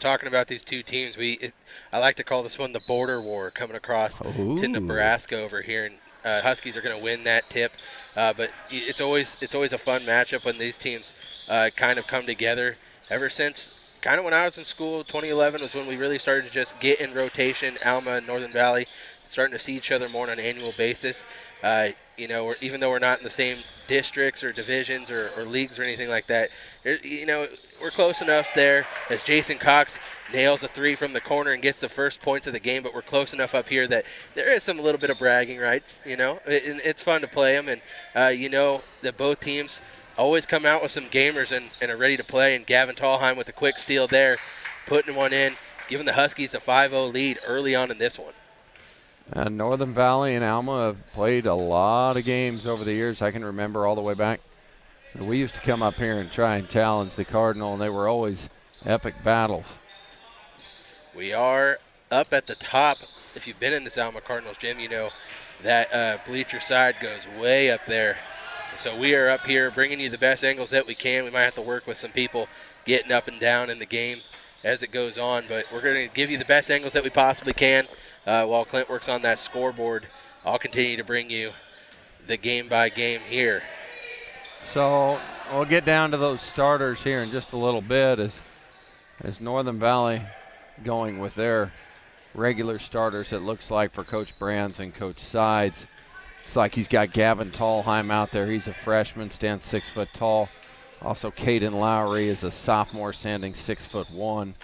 talking about these two teams, I like to call this one the border war coming across to Nebraska over here, and Huskies are going to win that tip. But it's always a fun matchup when these teams kind of come together. Ever since kind of when I was in school, 2011 was when we really started to just get in rotation. Alma and Northern Valley starting to see each other more on an annual basis. Even though we're not in the same districts or divisions or leagues or anything like that, we're close enough there as Jason Cox nails a three from the corner and gets the first points of the game, but we're close enough up here that there is some little bit of bragging rights, it's fun to play them, and that both teams always come out with some gamers and are ready to play, and Gavin Tallheim with a quick steal there, putting one in, giving the Huskies a 5-0 lead early on in this one. Northern Valley and Alma have played a lot of games over the years. I can remember all the way back. We used to come up here and try and challenge the Cardinal, and they were always epic battles. We are up at the top. If you've been in this Alma Cardinals gym, you know that bleacher side goes way up there. So we are up here bringing you the best angles that we can. We might have to work with some people getting up and down in the game as it goes on, but we're going to give you the best angles that we possibly can. While Clint works on that scoreboard, I'll continue to bring you the game by game here. So we'll get down to those starters here in just a little bit as Northern Valley going with their regular starters, it looks like, for Coach Brands and Coach Sides. Looks like he's got Gavin Tallheim out there. He's a freshman, stands 6 foot tall. Also, Caden Lowry is a sophomore, standing 6'1".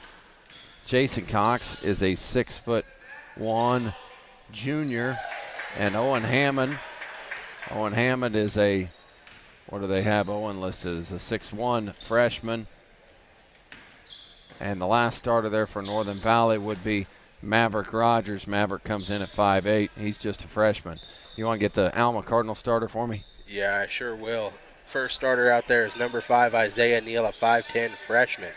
Jason Cox is a 6'1" junior, and Owen Hammond. Owen Hammond is a, what do they have Owen listed as, a 6'1" freshman. And the last starter there for Northern Valley would be Maverick Rogers. Maverick comes in at 5'8". He's just a freshman. You want to get the Alma Cardinal starter for me? Yeah, I sure will. First starter out there is number 5, Isaiah Neal, a 5'10" freshman.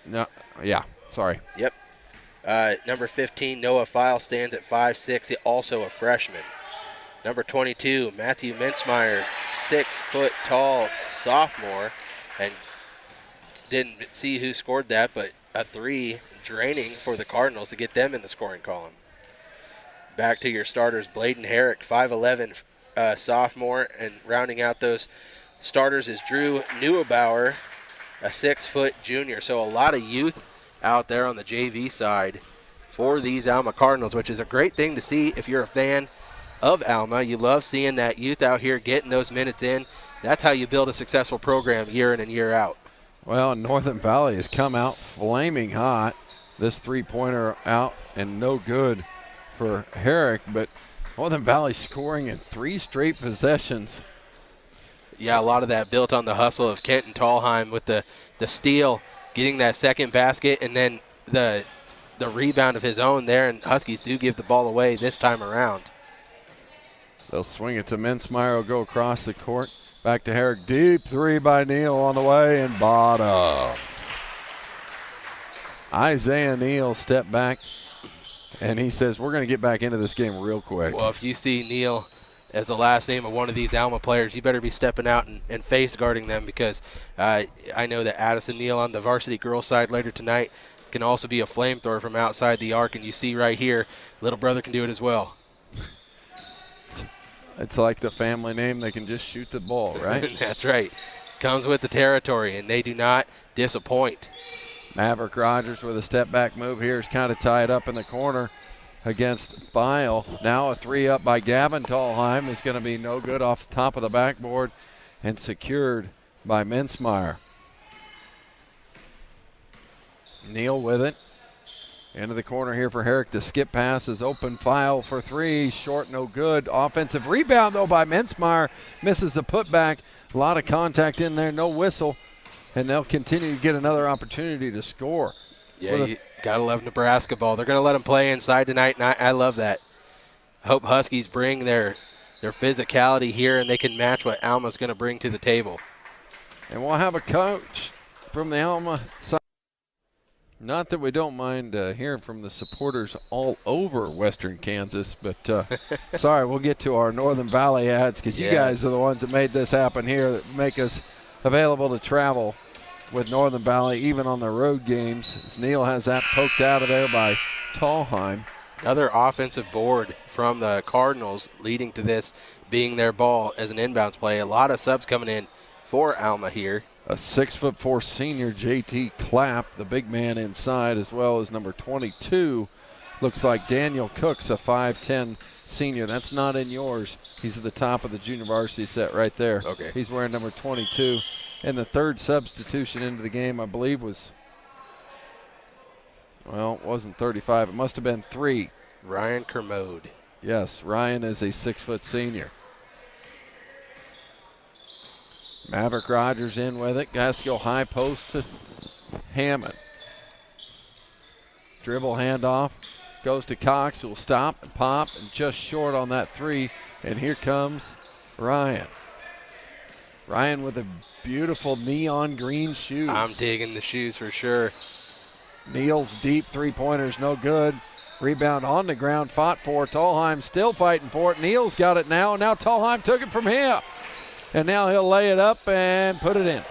No, yeah, sorry. Yep. Number 15, Noah File, stands at 5'6", also a freshman. Number 22, Matthew Mintzmeyer, 6 foot tall sophomore, and didn't see who scored that, but a 3 draining for the Cardinals to get them in the scoring column. Back to your starters, Bladen Herrick, 5'11", sophomore, and rounding out those starters is Drew Neubauer, a 6 foot junior. So a lot of youth out there on the JV side for these Alma Cardinals, which is a great thing to see if you're a fan of Alma. You love seeing that youth out here getting those minutes in. That's how you build a successful program year in and year out. Well, Northern Valley has come out flaming hot. This three-pointer out and no good for Herrick, but Northern Valley scoring in 3 straight possessions. Yeah, a lot of that built on the hustle of Kenton Tallheim with the steal, getting that second basket, and then the rebound of his own there, and Huskies do give the ball away this time around. They'll swing it to Mintzmeyer, will go across the court. Back to Herrick, deep 3 by Neal on the way, and bottom. Isaiah Neal stepped back, and he says, we're going to get back into this game real quick. Well, if you see Neal as the last name of one of these Alma players, you better be stepping out and face guarding them, because I know that Addison Neal on the varsity girls side later tonight can also be a flamethrower from outside the arc, and you see right here, little brother can do it as well. It's like the family name, they can just shoot the ball, right? That's right. Comes with the territory, and they do not disappoint. Maverick Rogers with a step-back move here is kind of tied up in the corner against File. Now a 3 up by Gavin Tallheim is going to be no good off the top of the backboard and secured by Mintzmeyer. Neal with it. Into the corner here for Herrick. The skip pass is open. File for 3. Short, no good. Offensive rebound, though, by Mintzmeyer. Misses the putback. A lot of contact in there. No whistle. And they'll continue to get another opportunity to score. Yeah, you got to love Nebraska ball. They're going to let them play inside tonight, and I love that. I hope Huskies bring their physicality here, and they can match what Alma's going to bring to the table. And we'll have a coach from the Alma side. Not that we don't mind hearing from the supporters all over Western Kansas, but sorry, we'll get to our Northern Valley ads, because you guys are the ones that made this happen here, that make us available to travel with Northern Valley, even on their road games. As Neal has that poked out of there by Tallheim. Another offensive board from the Cardinals, leading to this being their ball as an inbounds play. A lot of subs coming in for Alma here. A 6'4" senior, JT Clapp, the big man inside, as well as number 22. Looks like Daniel Cook's a 5'10" senior. That's not in yours. He's at the top of the junior varsity set right there. Okay. He's wearing number 22. And the third substitution into the game, I believe, was, well, it wasn't 35. It must have been 3. Ryan Kermode. Yes, Ryan is a 6' senior. Maverick Rogers in with it. Has to go high post to Hammond. Dribble handoff. Goes to Cox, who will stop and pop, and just short on that 3. And here comes Ryan. Ryan with a beautiful neon green shoes. I'm digging the shoes for sure. Neal's deep three-pointer's no good. Rebound on the ground, fought for. Tallheim still fighting for it. Neal's got it now. Now Tallheim took it from him. And now he'll lay it up and put it in.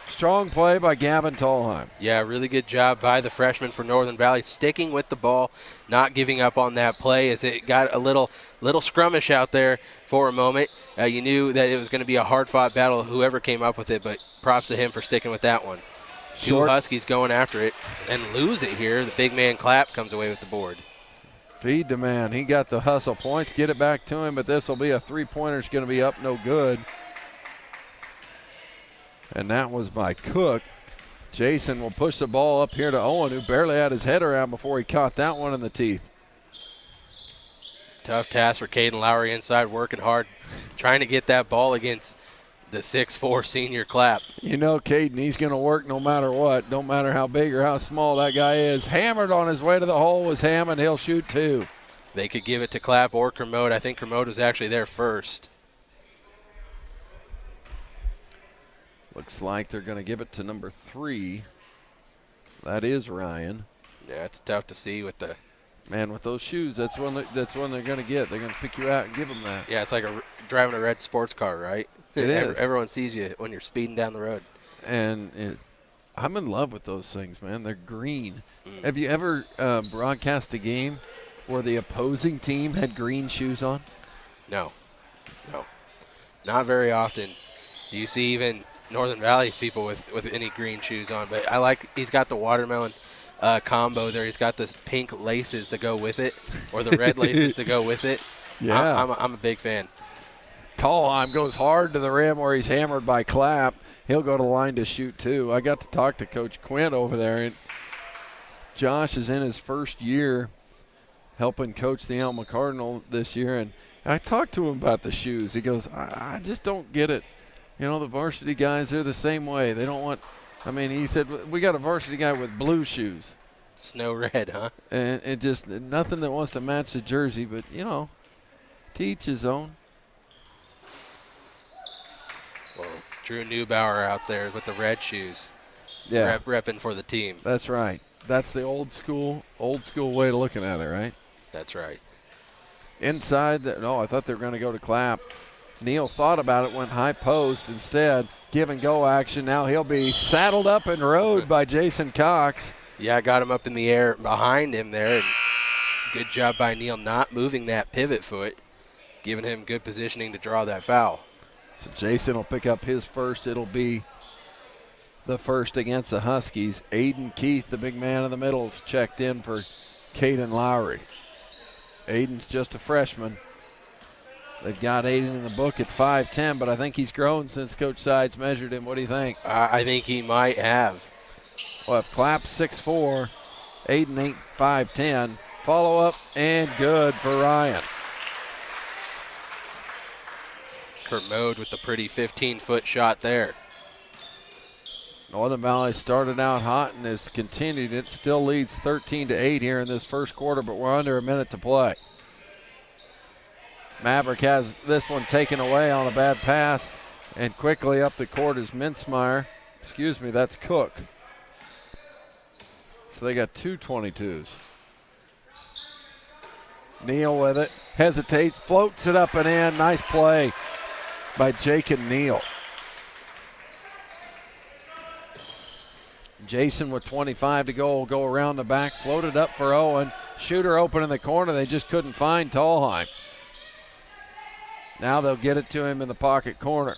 Strong play by Gavin Tallheim. Yeah, really good job by the freshman for Northern Valley, sticking with the ball, not giving up on that play as it got a little scrummish out there for a moment. You knew that it was going to be a hard-fought battle, whoever came up with it, but props to him for sticking with that one. Short. 2 Huskies going after it and lose it here. The big man Clapp comes away with the board. Feed the man. He got the hustle points. Get it back to him, but this will be a three-pointer. It's going to be up no good. And that was by Cook. Jason will push the ball up here to Owen, who barely had his head around before he caught that one in the teeth. Tough task for Caden Lowry inside, working hard, trying to get that ball against the 6'4" senior Clapp. You know, Caden, he's going to work no matter what. Don't matter how big or how small that guy is. Hammered on his way to the hole was Hammond. He'll shoot 2. They could give it to Clapp or Kermode. I think Kermode was actually there first. Looks like they're going to give it to number 3. That is Ryan. Yeah, it's tough to see with the... Man, with those shoes, that's one they're going to get. They're going to pick you out and give them that. Yeah, it's like driving a red sports car, right? It is. Everyone sees you when you're speeding down the road. And I'm in love with those things, man. They're green. Have you ever broadcast a game where the opposing team had green shoes on? No. Not very often. Do you see even Northern Valley's people with any green shoes on? But I like he's got the watermelon combo there. He's got the pink laces to go with it, or the red laces to go with it. Yeah. I'm a big fan. Tallheim goes hard to the rim where he's hammered by Clapp. He'll go to the line to shoot 2. I got to talk to Coach Quinn over there, and Josh is in his first year helping coach the Alma Cardinal this year, and I talked to him about the shoes. He goes, I just don't get it. You know, the varsity guys, they're the same way. They don't want – I mean, he said, we got a varsity guy with blue shoes. Snow red, huh? And it just – nothing that wants to match the jersey, but, you know, to each his own. Well, Drew Neubauer out there with the red shoes. Yeah. Repping for the team. That's right. That's the old school way of looking at it, right? That's right. Inside, I thought they were going to go to Clapp. Neal thought about it, went high post instead. Give and go action. Now he'll be saddled up and rode by Jason Cox. Yeah, I got him up in the air behind him there. And good job by Neal not moving that pivot foot, giving him good positioning to draw that foul. So Jason will pick up his first. It'll be the first against the Huskies. Aiden Keith, the big man in the middle, is checked in for Caden Lowry. Aiden's just a freshman. They've got Aiden in the book at 5'10", but I think he's grown since Coach Sides measured him. What do you think? I think he might have. Well, if Clapp 6'4", Aiden ain't 5'10". Follow up and good for Ryan. Kermode with the pretty 15-foot shot there. Northern Valley started out hot and has continued. It still leads 13-8 here in this first quarter, but we're under a minute to play. Maverick has this one taken away on a bad pass, and quickly up the court is Mintzmeyer. Excuse me, that's Cook. So they got 2 22s. Neal with it, hesitates, floats it up and in. Nice play by Jake and Neal. Jason with 25 to go around the back, floated up for Owen. Shooter open in the corner. They just couldn't find Tallheim. Now they'll get it to him in the pocket corner.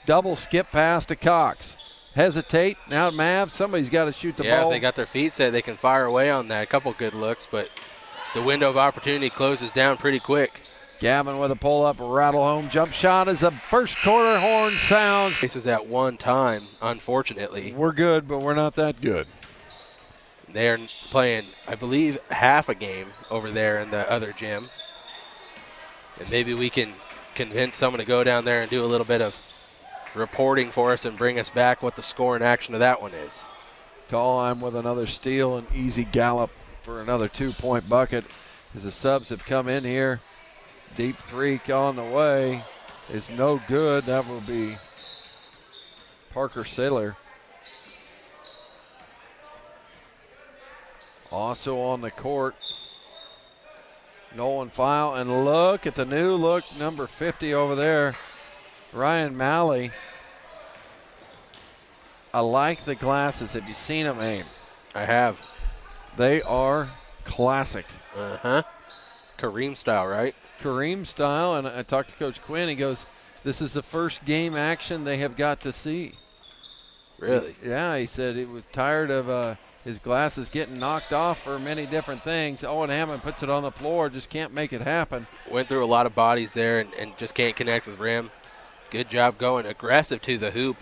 Double skip pass to Cox. Hesitate. Now Mavs. Somebody's got to shoot the ball. Yeah, if they got their feet set, they can fire away on that. A couple good looks, but the window of opportunity closes down pretty quick. Gavin with a pull-up, rattle home jump shot as the first quarter horn sounds. This is at one time, unfortunately. We're good, but we're not that good. They're playing, I believe, half a game over there in the other gym. And maybe we can convince someone to go down there and do a little bit of reporting for us and bring us back what the score and action of that one is. Tallheim with another steal and easy gallop for another 2-point bucket as the subs have come in here. Deep three on the way is no good. That will be Parker Saylor. Also on the court, Nolan File, and look at the new look, number 50 over there, Ryan Malley. I like the glasses. Have you seen them, Aim? I have. They are classic. Uh-huh. Kareem style, right? Kareem style, and I talked to Coach Quinn. He goes, this is the first game action they have got to see. Really? Yeah, he said he was tired of his glasses getting knocked off for many different things. Owen Hammond puts it on the floor, just can't make it happen. Went through a lot of bodies there and just can't connect with rim. Good job going aggressive to the hoop.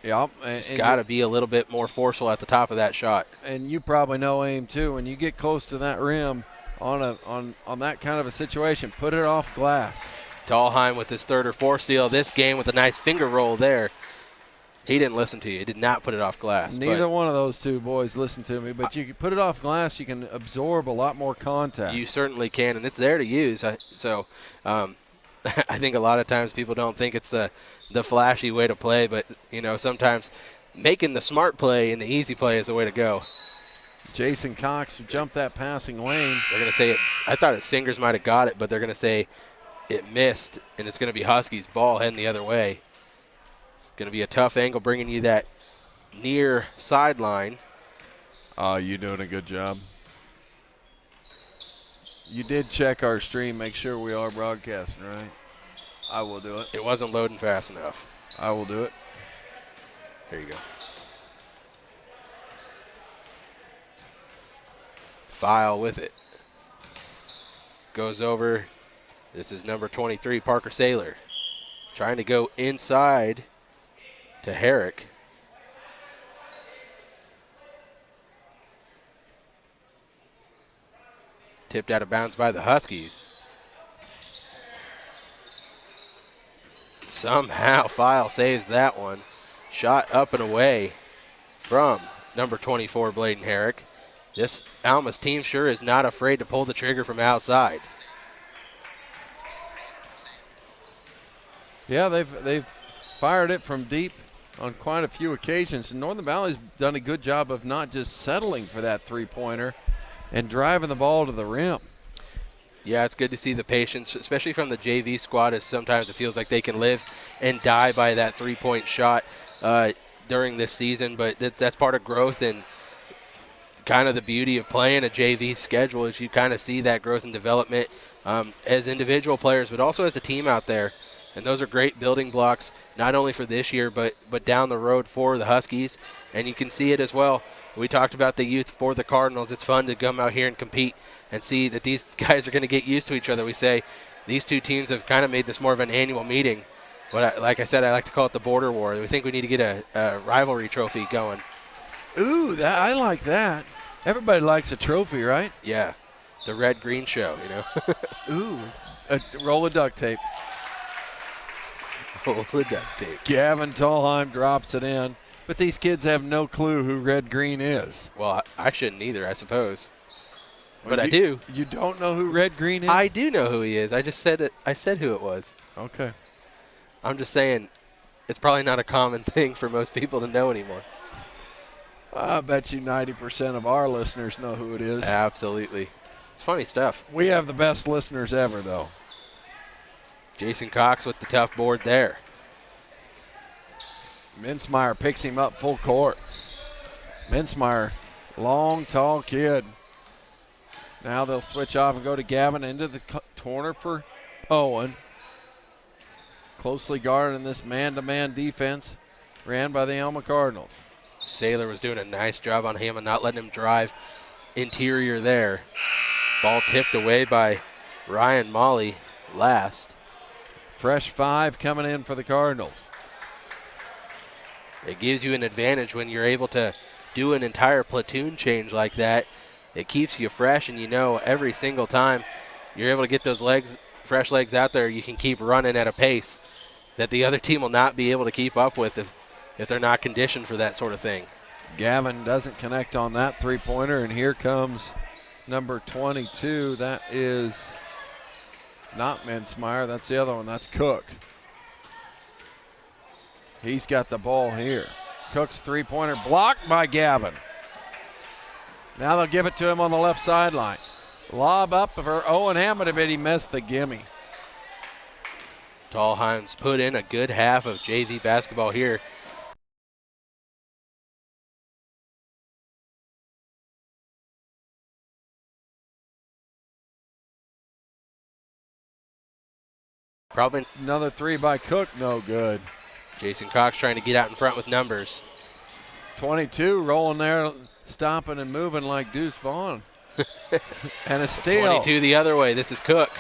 Yep. Just got to be a little bit more forceful at the top of that shot. And you probably know, Aim, too, when you get close to that rim on that kind of a situation, put it off glass. Tallheim with his third or fourth steal this game with a nice finger roll there. He didn't listen to you. He did not put it off glass. Neither one of those two boys listened to me, but you can put it off glass, you can absorb a lot more contact. You certainly can, and it's there to use. I think a lot of times people don't think it's the flashy way to play, but, sometimes making the smart play and the easy play is the way to go. Jason Cox jumped that passing lane. They're going to say I thought his fingers might have got it, but they're going to say it missed, and it's going to be Huskies' ball heading the other way. It's going to be a tough angle bringing you that near sideline. You're doing a good job. You did check our stream, make sure we are broadcasting, right? I will do it. It wasn't loading fast enough. I will do it. There you go. File with it. Goes over. This is number 23, Parker Saylor. Trying to go inside to Herrick. Tipped out of bounds by the Huskies. Somehow File saves that one. Shot up and away from number 24, Bladen Herrick. This Alma's team sure is not afraid to pull the trigger from outside. Yeah, they've fired it from deep on quite a few occasions, and Northern Valley's done a good job of not just settling for that three-pointer and driving the ball to the rim. Yeah, it's good to see the patience, especially from the JV squad, as sometimes it feels like they can live and die by that three-point shot during this season, but that's part of growth and kind of the beauty of playing a JV schedule is you kind of see that growth and development as individual players, but also as a team out there. And those are great building blocks, not only for this year, but down the road for the Huskies. And you can see it as well. We talked about the youth for the Cardinals. It's fun to come out here and compete and see that these guys are going to get used to each other. We say these two teams have kind of made this more of an annual meeting. But like I said, I like to call it the border war. We think we need to get a rivalry trophy going. Ooh, I like that. Everybody likes a trophy, right? Yeah, the red-green show, Ooh, a roll of duct tape. Roll of duct tape. Gavin Tallheim drops it in, but these kids have no clue who red-green is. Well, I shouldn't either, I suppose. Well, but I do. You don't know who red-green is? I do know who he is. I just said it. I said who it was. Okay. I'm just saying it's probably not a common thing for most people to know anymore. I bet you 90% of our listeners know who it is. Absolutely. It's funny stuff. We have the best listeners ever, though. Jason Cox with the tough board there. Mintzmeyer picks him up full court. Mensmeyer, long, tall kid. Now they'll switch off and go to Gavin into the corner for Owen. Closely guarded in this man-to-man defense ran by the Alma Cardinals. Saylor was doing a nice job on him and not letting him drive interior there. Ball tipped away by Ryan Molly last. Fresh 5 coming in for the Cardinals. It gives you an advantage when you're able to do an entire platoon change like that. It keeps you fresh, and you know every single time you're able to get those fresh legs out there, you can keep running at a pace that the other team will not be able to keep up with if they're not conditioned for that sort of thing. Gavin doesn't connect on that three-pointer, and here comes number 22. That is not Mensmeyer. That's the other one. That's Cook. He's got the ball here. Cook's three-pointer blocked by Gavin. Now they'll give it to him on the left sideline. Lob up for Owen Hammond, but he missed the gimme. Tallheim's put in a good half of JV basketball here. Probably another three by Cook, no good. Jason Cox trying to get out in front with numbers. 22 rolling there, stopping and moving like Deuce Vaughn. And a steal. 22 the other way. This is Cook.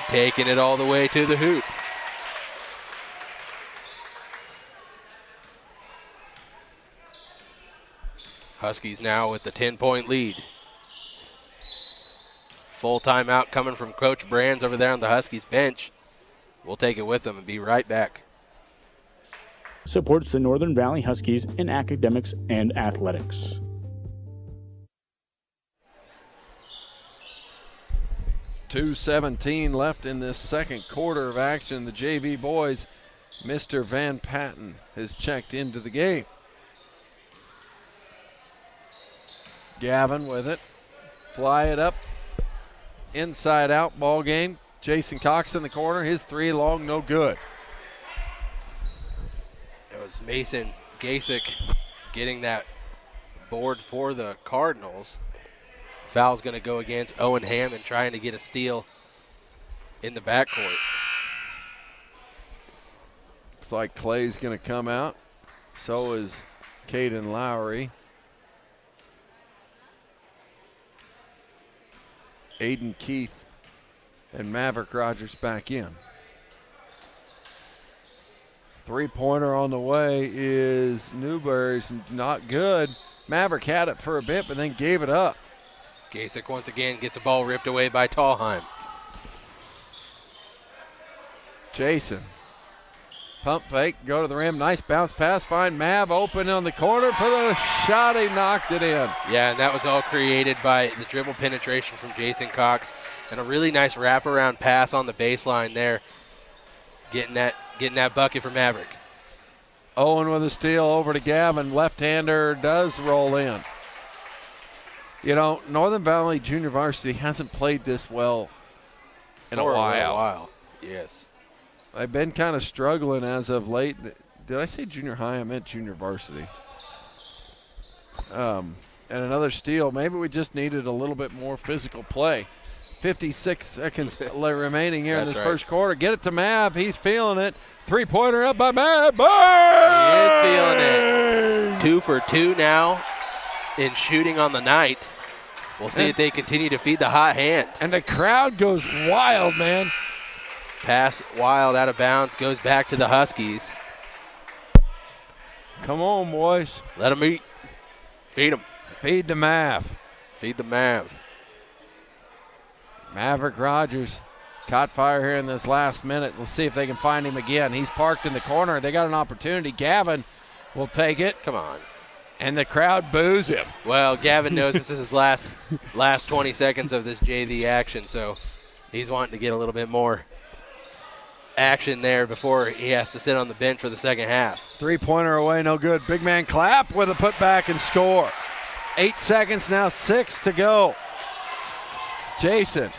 Taking it all the way to the hoop. Huskies now with the 10-point lead. Full timeout coming from Coach Brands over there on the Huskies bench. We'll take it with them and be right back. Supports the Northern Valley Huskies in academics and athletics. .217 left in this second quarter of action. The JV boys, Mr. Van Patten has checked into the game. Gavin with it. Fly it up. Inside out ball game. Jason Cox in the corner. His three long, no good. It was Mason Gasick getting that board for the Cardinals. Foul's going to go against Owen Hammond trying to get a steal in the backcourt. Looks like Clay's going to come out. So is Caden Lowry. Aiden Keith and Maverick Rogers back in. Three-pointer on the way is Newberry's not good. Maverick had it for a bit, but then gave it up. Gasick once again gets a ball ripped away by Tallheim. Jason. Pump fake, go to the rim. Nice bounce pass. Find Mav open on the corner for the shot. He knocked it in. Yeah, and that was all created by the dribble penetration from Jason Cox and a really nice wraparound pass on the baseline there. Getting that bucket for Maverick. Owen with a steal over to Gavin. Left-hander does roll in. You know, Northern Valley Junior Varsity hasn't played this well in a while. Yes. They've been kind of struggling as of late. Did I say junior high? I meant junior varsity. And another steal. Maybe we just needed a little bit more physical play. 56 seconds remaining here in this first quarter. Get it to Mav. He's feeling it. Three-pointer up by Mav. He is feeling it. 2 for 2 now in shooting on the night. We'll see if they continue to feed the hot hand. And the crowd goes wild, man. Pass wild out of bounds, goes back to the Huskies. Come on, boys. Let them eat. Feed them. Feed the Mav. Feed the Mav. Maverick Rogers caught fire here in this last minute. Let's see if they can find him again. He's parked in the corner. They got an opportunity. Gavin will take it. Come on. And the crowd boos him. Well, Gavin knows this is his last 20 seconds of this JV action, so he's wanting to get a little bit more action there before he has to sit on the bench for the second half. Three-pointer away, no good. Big man Clapp with a putback and score. 8 seconds now, 6 to go. Jason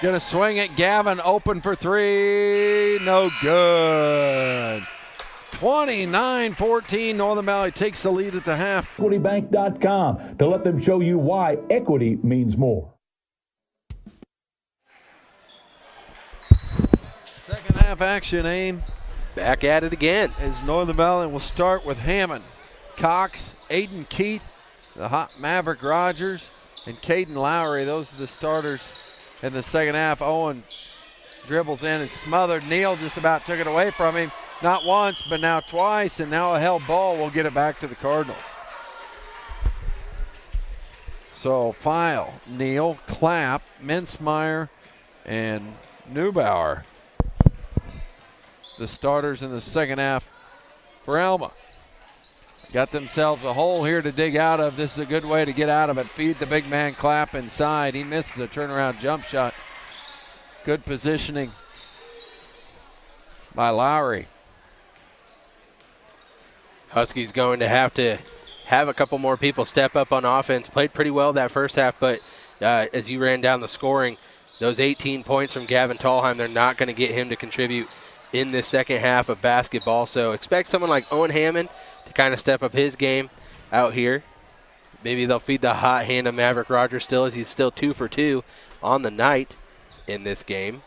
gonna swing it. Gavin open for three, no good. 29-14, Northern Valley takes the lead at the half. EquityBank.com to let them show you why equity means more. Second half action, Aim. Back at it again. As Northern Valley will start with Hammond, Cox, Aiden Keith, the hot Maverick Rogers, and Caden Lowry. Those are the starters in the second half. Owen dribbles in and smothered. Neal just about took it away from him. Not once, but now twice, and now a held ball will get it back to the Cardinal. So File, Neal, Clapp, Mensmeyer, and Neubauer, the starters in the second half for Alma. Got themselves a hole here to dig out of. This is a good way to get out of it. Feed the big man Clapp inside. He misses a turnaround jump shot. Good positioning by Lowry. Huskies going to have a couple more people step up on offense. Played pretty well that first half, but as you ran down the scoring, those 18 points from Gavin Tallheim, they're not going to get him to contribute in this second half of basketball. So expect someone like Owen Hammond to kind of step up his game out here. Maybe they'll feed the hot hand of Maverick Rogers still, as he's still 2 for 2 on the night in this game.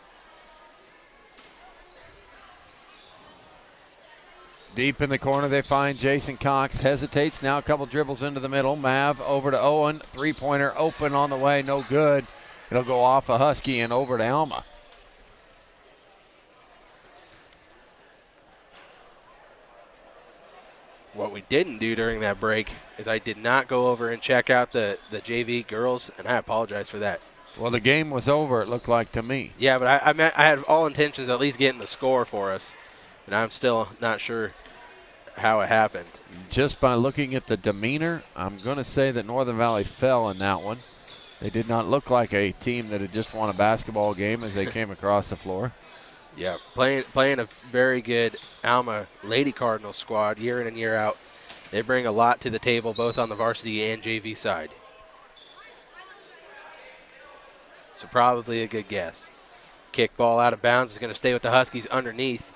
Deep in the corner, they find Jason Cox. Hesitates. Now a couple dribbles into the middle. Mav over to Owen. Three-pointer open on the way. No good. It'll go off a Husky and over to Alma. What we didn't do during that break is I did not go over and check out the JV girls, and I apologize for that. Well, the game was over, it looked like to me. Yeah, but I had all intentions of at least getting the score for us, and I'm still not sure how it happened. Just by looking at the demeanor, I'm going to say that Northern Valley fell in that one. They did not look like a team that had just won a basketball game as they came across the floor. Yeah, playing a very good Alma Lady Cardinals squad year in and year out. They bring a lot to the table, both on the varsity and JV side. So probably a good guess. Kick ball out of bounds is going to stay with the Huskies underneath.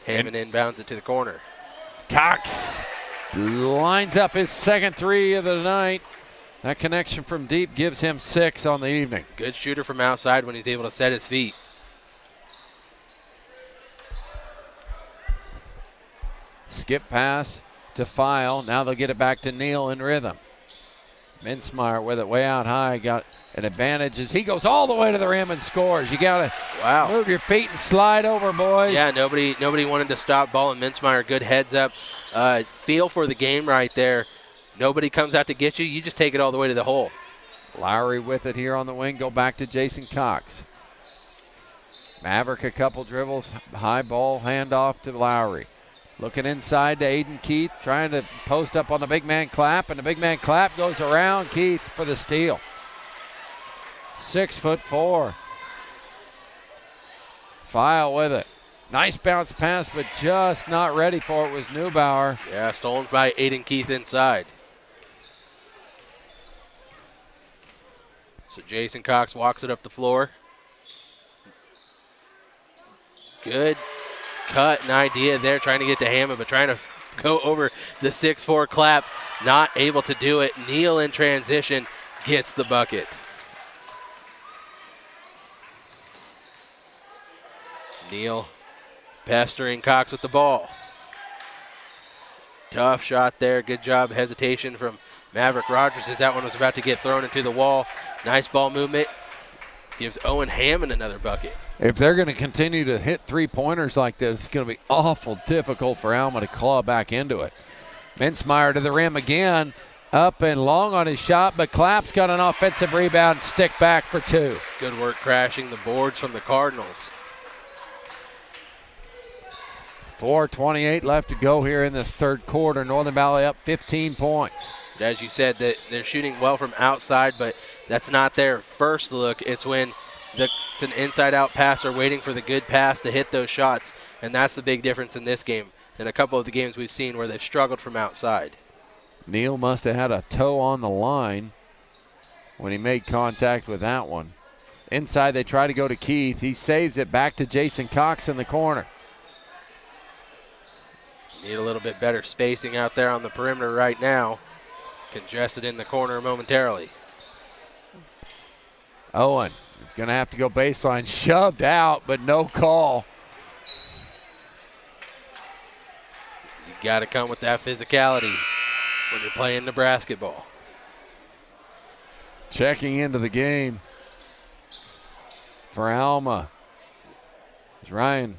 Hammond inbounds it to the corner. Cox lines up his second three of the night. That connection from deep gives him 6 on the evening. Good shooter from outside when he's able to set his feet. Skip pass to File. Now they'll get it back to Neal in rhythm. Mensmeyer with it way out high. Got an advantage as he goes all the way to the rim and scores. You got to move your feet and slide over, boys. Yeah, nobody wanted to stop ball, and Mensmeyer, good heads up. Feel for the game right there. Nobody comes out to get you. You just take it all the way to the hole. Lowry with it here on the wing. Go back to Jason Cox. Maverick a couple dribbles. High ball handoff to Lowry. Looking inside to Aiden Keith. Trying to post up on the big man Clapp. And the big man Clapp goes around Keith for the steal. 6'4". File with it. Nice bounce pass, but just not ready for it was Neubauer. Yeah, stolen by Aiden Keith inside. So Jason Cox walks it up the floor. Good cut and idea there, trying to get to Hammond, but trying to go over the 6'4" Clapp. Not able to do it. Neal in transition gets the bucket. Neal pestering Cox with the ball. Tough shot there. Good job. Hesitation from Maverick Rogers as that one was about to get thrown into the wall. Nice ball movement. Gives Owen Hammond another bucket. If they're going to continue to hit three-pointers like this, it's going to be awful difficult for Alma to claw back into it. Mensmeyer to the rim again. Up and long on his shot, but Clapp's got an offensive rebound. Stick back for 2. Good work crashing the boards from the Cardinals. 4:28 left to go here in this third quarter. Northern Valley up 15 points. As you said, that they're shooting well from outside, but that's not their first look. It's when it's an inside-out passer waiting for the good pass to hit those shots, and that's the big difference in this game than a couple of the games we've seen where they've struggled from outside. Neal must have had a toe on the line when he made contact with that one. Inside, they try to go to Keith. He saves it back to Jason Cox in the corner. Need a little bit better spacing out there on the perimeter right now. Congested in the corner momentarily. Owen is going to have to go baseline. Shoved out, but no call. You got to come with that physicality when you're playing the basketball. Checking into the game for Alma is Ryan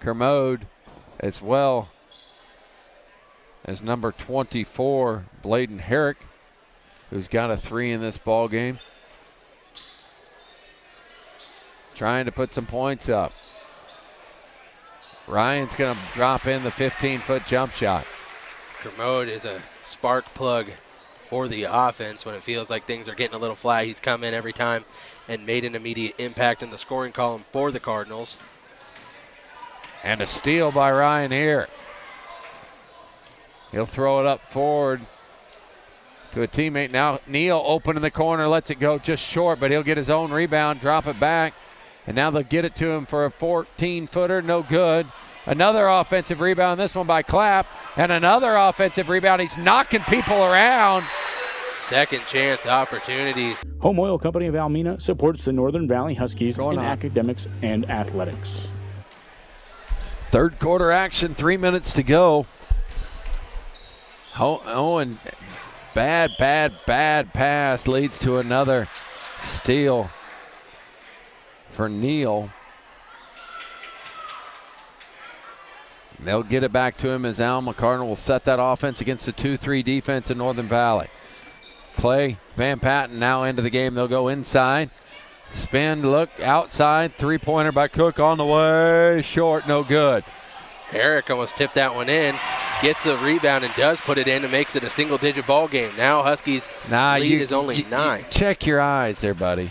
Kermode, as well as number 24, Bladen Herrick, who's got a 3 in this ball game. Trying to put some points up. Ryan's going to drop in the 15-foot jump shot. Kermode is a spark plug for the offense when it feels like things are getting a little flat. He's come in every time and made an immediate impact in the scoring column for the Cardinals. And a steal by Ryan here. He'll throw it up forward to a teammate. Now Neal open in the corner, lets it go just short, but he'll get his own rebound, drop it back. And now they'll get it to him for a 14-footer, no good. Another offensive rebound, this one by Clapp. And another offensive rebound. He's knocking people around. Second chance opportunities. Home Oil Company of Almena supports the Northern Valley Huskies in academics and athletics. Third quarter action, 3 minutes to go. Owen, bad pass leads to another steal for Neal. They'll get it back to him as Alma Cardinal will set that offense against the 2-3 defense in Northern Valley. Clay Van Patten now into the game. They'll go inside. Spin, look, outside. Three-pointer by Cook on the way. Short, no good. Herrick almost tipped that one in. Gets the rebound and does put it in and makes it a single-digit ball game. Now Huskies lead is only 9. Check your eyes there, buddy.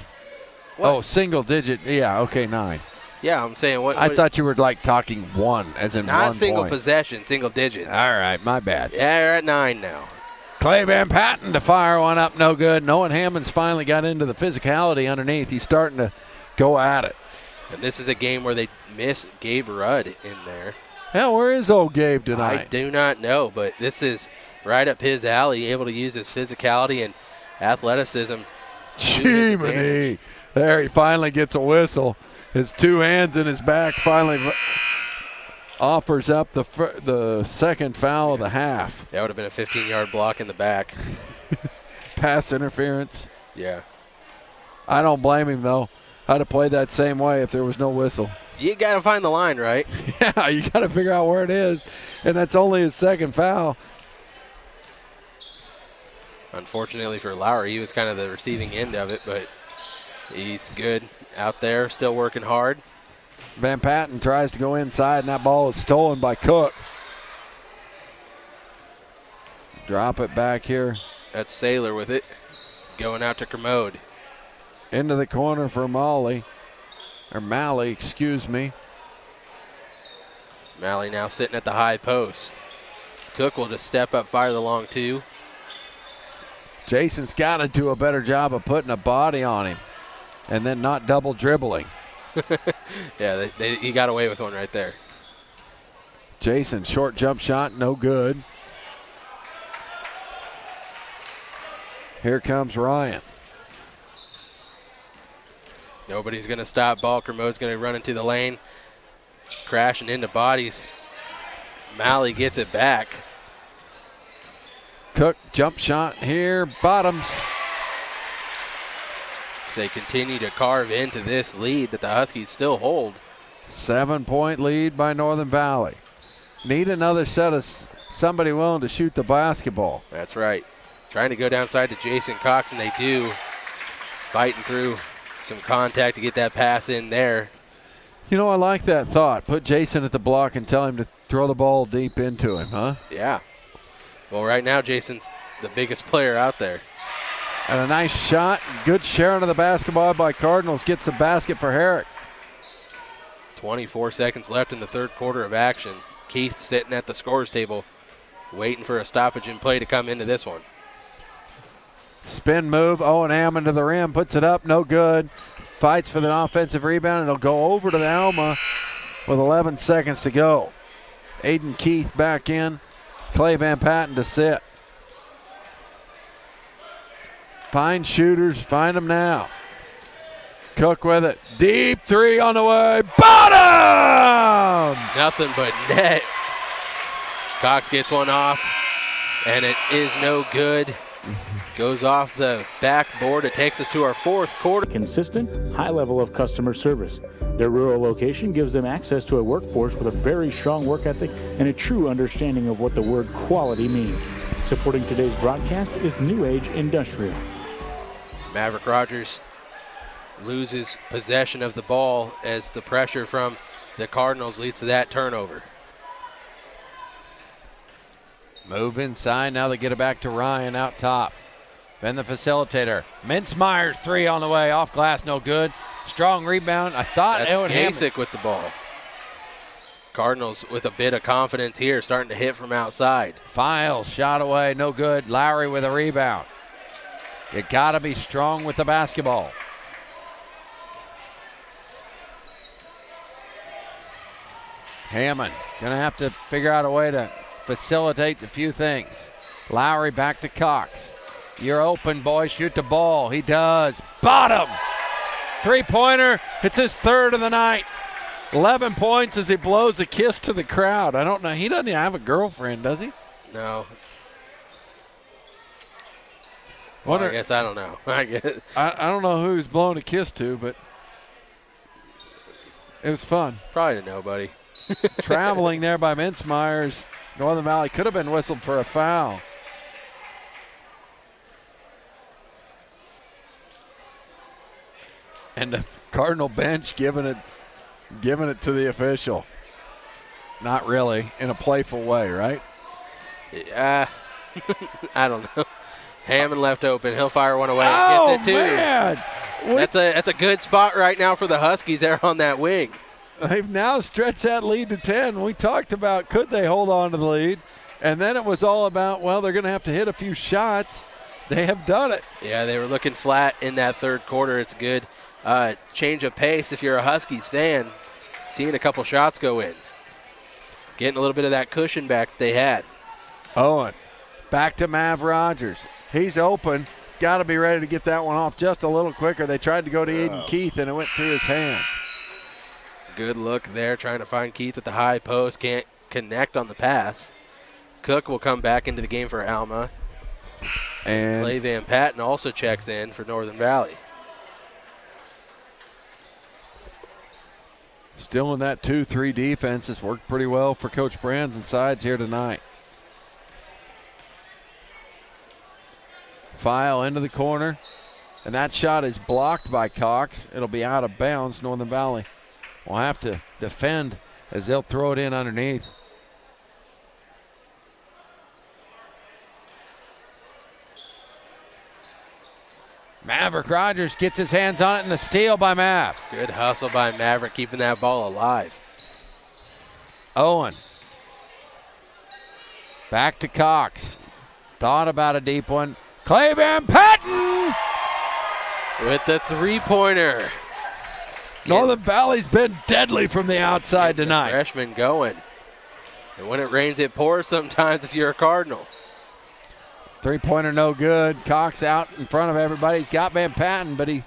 What? Oh, single-digit. Yeah, okay, 9. Yeah, I'm saying what? I thought you were like talking 1, as in 1 not single point. possession, single digits. All right, my bad. Yeah, you're at 9 now. Clay Van Patten to fire one up, no good. Owen Hammond's finally got into the physicality underneath. He's starting to go at it. And this is a game where they miss Gabe Rudd in there. Hell, where is old Gabe tonight? I do not know, but this is right up his alley, able to use his physicality and athleticism. Jiminy. There, he finally gets a whistle. His 2 hands in his back finally offers up the second foul of the half. That would have been a 15-yard block in the back. Pass interference. Yeah. I don't blame him, though. I'd have played that same way if there was no whistle. You got to find the line, right? Yeah, you got to figure out where it is, and that's only his second foul. Unfortunately for Lowry, he was kind of the receiving end of it, but he's good out there, still working hard. Van Patten tries to go inside, and that ball is stolen by Cook. Drop it back here. That's Saylor with it, going out to Kermode. Into the corner for Malley, excuse me. Malley now sitting at the high post. Cook will just step up, fire the long 2. Jason's got to do a better job of putting a body on him and then not double dribbling. Yeah, he got away with one right there. Jason, short jump shot, no good. Here comes Ryan. Nobody's going to stop ball. Kermode's going to run into the lane, crashing into bodies. Malley gets it back. Cook, jump shot here, bottoms. So they continue to carve into this lead that the Huskies still hold. 7-point lead by Northern Valley. Need another set of somebody willing to shoot the basketball. That's right. Trying to go downside to Jason Cox, and they do. Fighting through some contact to get that pass in there. You know, I like that thought. Put Jason at the block and tell him to throw the ball deep into him, huh? Yeah. Well, right now, Jason's the biggest player out there. And a nice shot. Good sharing of the basketball by Cardinals. Gets a basket for Herrick. 24 seconds left in the third quarter of action. Keith sitting at the scorer's table, waiting for a stoppage in play to come into this one. Spin move. Owen Hammond to the rim. Puts it up. No good. fights for the offensive rebound. It'll go over to the Alma with 11 seconds to go. Aiden Keith back in. Clay Van Patten to sit. Find shooters. Find them now. Cook with it. Deep three on the way. Bottom! Nothing but net. Cox gets one off, and it is no good. Goes off the backboard. It takes us to our fourth quarter. Consistent, high level of customer service. Their rural location gives them access to a workforce with a very strong work ethic and a true understanding of what the word quality means. Supporting today's broadcast is New Age Industrial. Maverick Rogers loses possession of the ball as the pressure from the Cardinals leads to that turnover. Move inside. Now they get it back to Ryan out top. Then the facilitator. Mintzmeyer's three on the way. Off glass, no good. Strong rebound. I thought That's Owen Hammond. Gasek with the ball. Cardinals with a bit of confidence here, starting to hit from outside. Files shot away, no good. Lowry with a rebound. You got to be strong with the basketball. Hammond going to have to figure out a way to facilitate a few things. Lowry back to Cox. You're open, boy. Shoot the ball. He does. Bottom. Three-pointer. It's his third of the night. 11 points as he blows a kiss to the crowd. I don't know. He doesn't even have a girlfriend, does he? No. Well, I guess I don't know. I don't know who he's blowing a kiss to, but it was fun. Probably to nobody. Traveling there by Mintzmeyer's. Northern Valley could have been whistled for a foul. And the Cardinal bench giving it to the official. Not really, in a playful way, right? Yeah, I don't know. Hammond left open. He'll fire one away. Oh, gets it too. Man. That's a good spot right now for the Huskies there on that wing. They've now stretched that lead to 10. We talked about could they hold on to the lead, and then it was all about, well, they're going to have to hit a few shots. They have done it. Yeah, they were looking flat in that third quarter. It's good. Change of pace if you're a Huskies fan. Seeing a couple shots go in. Getting a little bit of that cushion back that they had. Owen, back to Mav Rogers. He's open. Got to be ready to get that one off just a little quicker. They tried to go to Aiden Keith, and it went through his hands. Good look there, trying to find Keith at the high post. Can't connect on the pass. Cook will come back into the game for Alma. And Clay Van Patten also checks in for Northern Valley. Still in that 2-3 defense. It's worked pretty well for Coach Brands' sides here tonight. File into the corner, and that shot is blocked by Cox. It'll be out of bounds. Northern Valley will have to defend as they'll throw it in underneath. Maverick Rogers gets his hands on it, and a steal by Mav. Good hustle by Maverick, keeping that ball alive. Owen. Back to Cox. Thought about a deep one. Clay Van Patten! With the three-pointer. Northern Valley's been deadly from the outside tonight. The freshman going. And when it rains, it pours sometimes if you're a Cardinal. Three-pointer no good. Cox out in front of everybody. He's got Van Patten, but he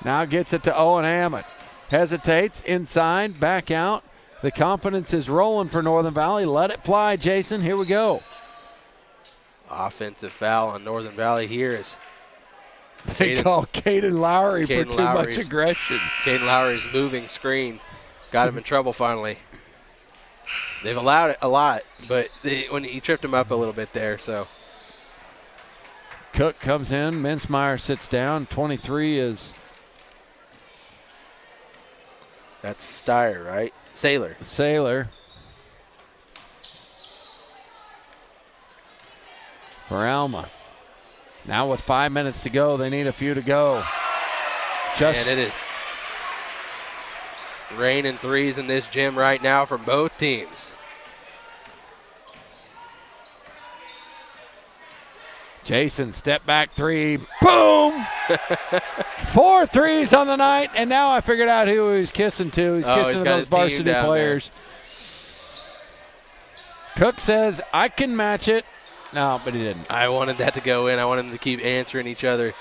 now gets it to Owen Hammond. Hesitates, inside, back out. The confidence is rolling for Northern Valley. Let it fly, Jason. Here we go. Offensive foul on Northern Valley here is they call Caden Lowry for too much aggression. Caden Lowry's moving screen got him in trouble finally. They've allowed it a lot, but when he tripped him up a little bit there, so. Cook comes in. Mintzmeyer sits down. 23 is. That's Steyer, right? Sailor. For Alma. Now with 5 minutes to go, they need a few to go. And it is raining threes in this gym right now from both teams. Jason, step back three. Boom! 4 threes on the night, and now I figured out who he was kissing to. He's kissing to those varsity players. Cook says, I can match it. No, but he didn't. I wanted that to go in. I wanted them to keep answering each other.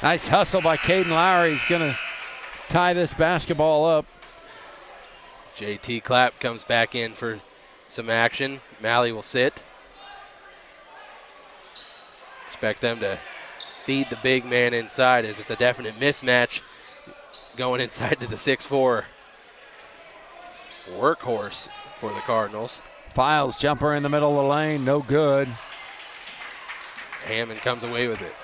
Nice hustle by Caden Lowry. He's going to tie this basketball up. JT Clapp comes back in for some action. Malley will sit. Expect them to feed the big man inside as it's a definite mismatch going inside to the 6'4" workhorse for the Cardinals. Files jumper in the middle of the lane, no good. Hammond comes away with it.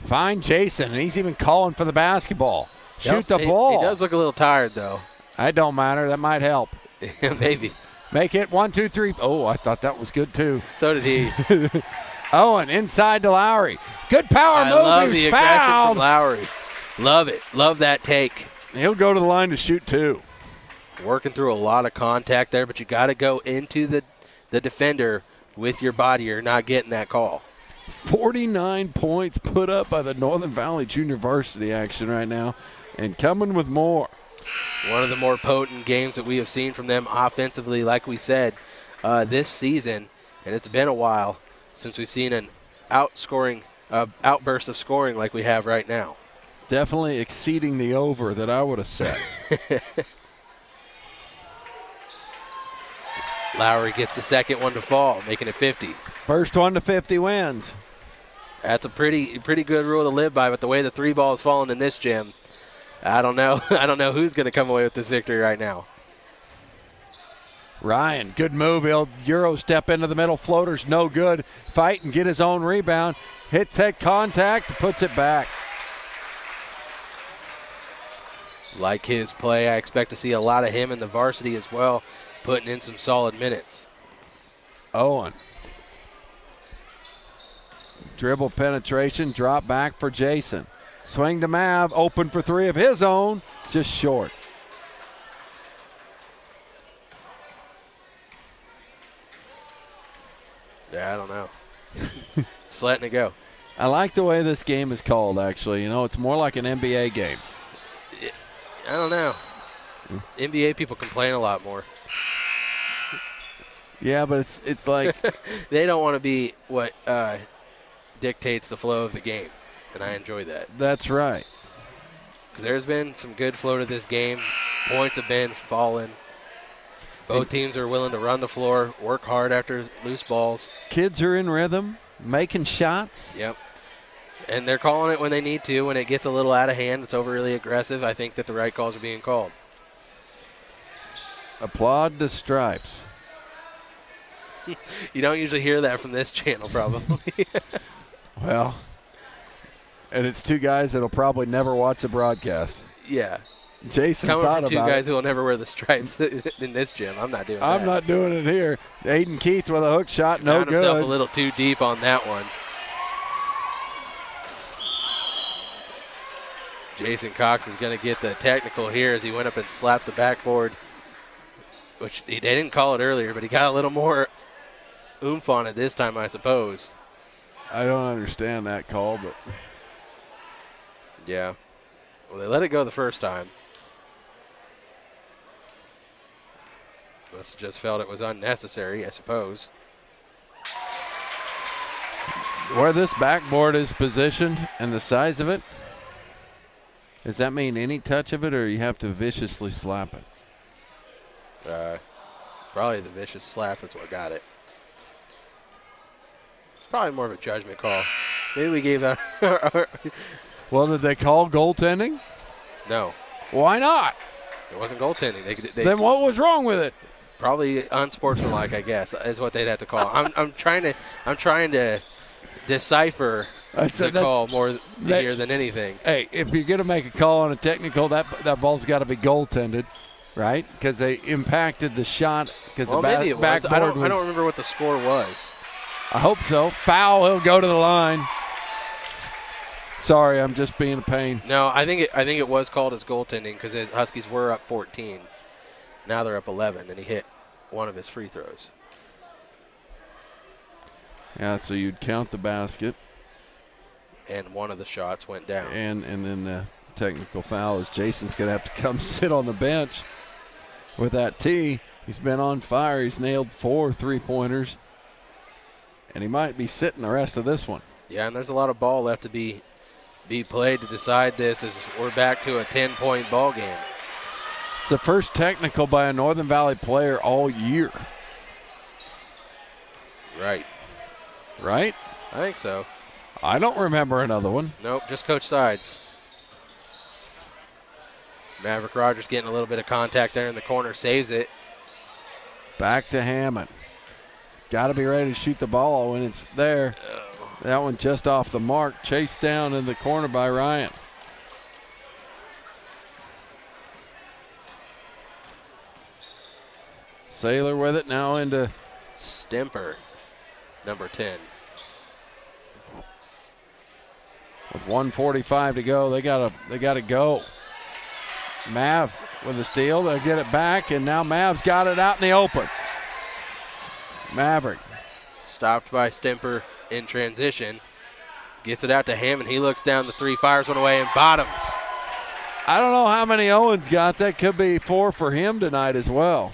Find Jason, and he's even calling for the basketball. Shoot the ball. He does look a little tired, though. That don't matter. That might help. Maybe. Make it 1, 2, 3. Oh, I thought that was good, too. So did he. Owen inside to Lowry. Good power move. I love the aggression fouled. from Lowry. Love it. Love that take. He'll go to the line to shoot 2. Working through a lot of contact there, but you got to go into the defender with your body. You're not getting that call. 49 points put up by the Northern Valley Junior Varsity action right now, and coming with more. One of the more potent games that we have seen from them offensively, like we said, this season, and it's been a while since we've seen an outburst of scoring like we have right now. Definitely exceeding the over that I would have set. Lowry gets the second one to fall, making it 50. First one to 50 wins. That's a pretty good rule to live by, but the way the 3 ball is falling in this gym, I don't know. I don't know who's going to come away with this victory right now. Ryan, good move. He'll Euro step into the middle. Floater's no good. Fight and get his own rebound. Hits head contact, puts it back. Like his play, I expect to see a lot of him in the varsity as well, putting in some solid minutes. Owen. Dribble penetration, drop back for Jason. Swing to Mav, open for 3 of his own, just short. Yeah, I don't know. Just letting it go. I like the way this game is called, actually. You know, it's more like an NBA game. I don't know. NBA people complain a lot more. Yeah, but it's like they don't want to be what dictates the flow of the game, and I enjoy that. That's right. Because there's been some good flow to this game. Points have been falling. Both teams are willing to run the floor, work hard after loose balls. Kids are in rhythm, making shots. Yep. And they're calling it when they need to. When it gets a little out of hand, it's overly aggressive, I think that the right calls are being called. Applaud the Stripes. You don't usually hear that from this channel, probably. Well, and it's 2 guys that'll probably never watch the broadcast. Yeah. Jason Coming thought from 2 about guys it. who will never wear the stripes in this gym. I'm not doing that. I'm not doing it here. Aiden Keith with a hook shot, no good. Found himself a little too deep on that one. Jason Cox is going to get the technical here as he went up and slapped the backboard, which they didn't call it earlier, but he got a little more oomph on it this time, I suppose. I don't understand that call, but. Yeah. Well, they let it go the first time. Must have just felt it was unnecessary, I suppose. Where this backboard is positioned and the size of it, does that mean any touch of it, or you have to viciously slap it? Probably the vicious slap is what got it. It's probably more of a judgment call. Maybe we gave out our Well, did they call goaltending? No. Why not? It wasn't goaltending. They then what was wrong with it? Probably unsportsmanlike, I guess, is what they'd have to call. I'm trying to decipher the call more here than anything. Hey, if you're gonna make a call on a technical, that ball's got to be goaltended, right? Because they impacted the shot. Because maybe it was. I don't remember what the score was. I hope so. Foul. He'll go to the line. Sorry, I'm just being a pain. No, I think it was called as goaltending because the Huskies were up 14. Now they're up 11, and he hit one of his free throws. Yeah, so you'd count the basket. And one of the shots went down. And then the technical foul is Jason's going to have to come sit on the bench with that tee. He's been on fire. He's nailed 4 3-pointers. And he might be sitting the rest of this one. Yeah, and there's a lot of ball left to be played to decide this as we're back to a 10-point ball game. It's the first technical by a Northern Valley player all year. Right. Right? I think so. I don't remember another one. Nope, just Coach Sides. Maverick Rogers getting a little bit of contact there in the corner, saves it. Back to Hammond. Got to be ready to shoot the ball when it's there. That one just off the mark. Chased down in the corner by Ryan. Sailor with it now into Stemper, number 10. With 1:45 to go, they gotta go. Mav with a steal. They'll get it back, and now Mav's got it out in the open. Maverick. Stopped by Stemper in transition. Gets it out to him, and he looks down the three, fires one away, and bottoms. I don't know how many Owens got. That could be 4 for him tonight as well.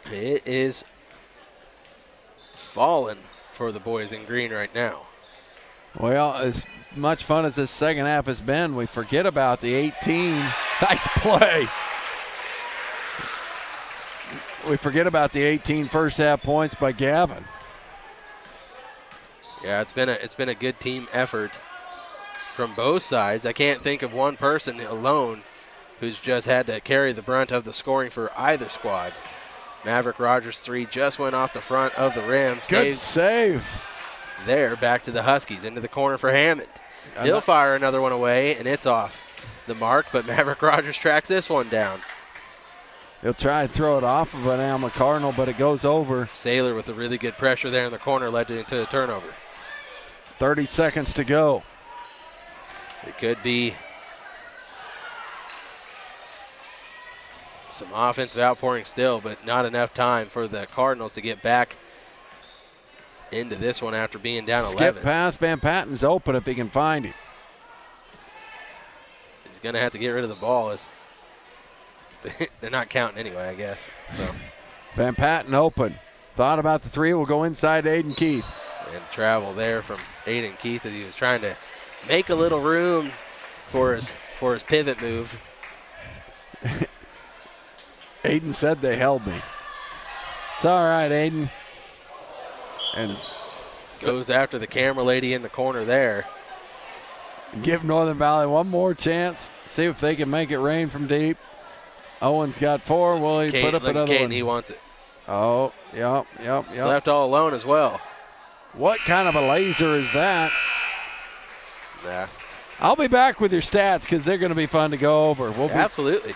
It is falling for the boys in green right now. Well, as much fun as this second half has been, we forget about the 18. Nice play. We forget about the 18 first half points by Gavin. Yeah, it's been a good team effort from both sides. I can't think of one person alone who's just had to carry the brunt of the scoring for either squad. Maverick Rogers' 3 just went off the front of the rim. Good save. There, back to the Huskies, into the corner for Hammond. He'll fire another one away, and it's off the mark, but Maverick Rogers tracks this one down. He'll try and throw it off of an Alma Cardinal, but it goes over. Sailor with a really good pressure there in the corner led into a turnover. 30 seconds to go. It could be some offensive outpouring still, but not enough time for the Cardinals to get back into this one after being down 11. Skip pass. Van Patten's open if he can find him. He's going to have to get rid of the ball. They're not counting anyway, I guess. So Van Patten open. Thought about the 3. Will go inside to Aiden Keith. And travel there from Aiden Keith as he was trying to make a little room for his pivot move. Aiden said they held me. It's all right, Aiden. And goes after the camera lady in the corner there. Give Northern Valley one more chance. See if they can make it rain from deep. Owens got 4. Will he put up another one? He wants it. Oh, yep. He's left all alone as well. What kind of a laser is that? Yeah. I'll be back with your stats because they're going to be fun to go over. Absolutely.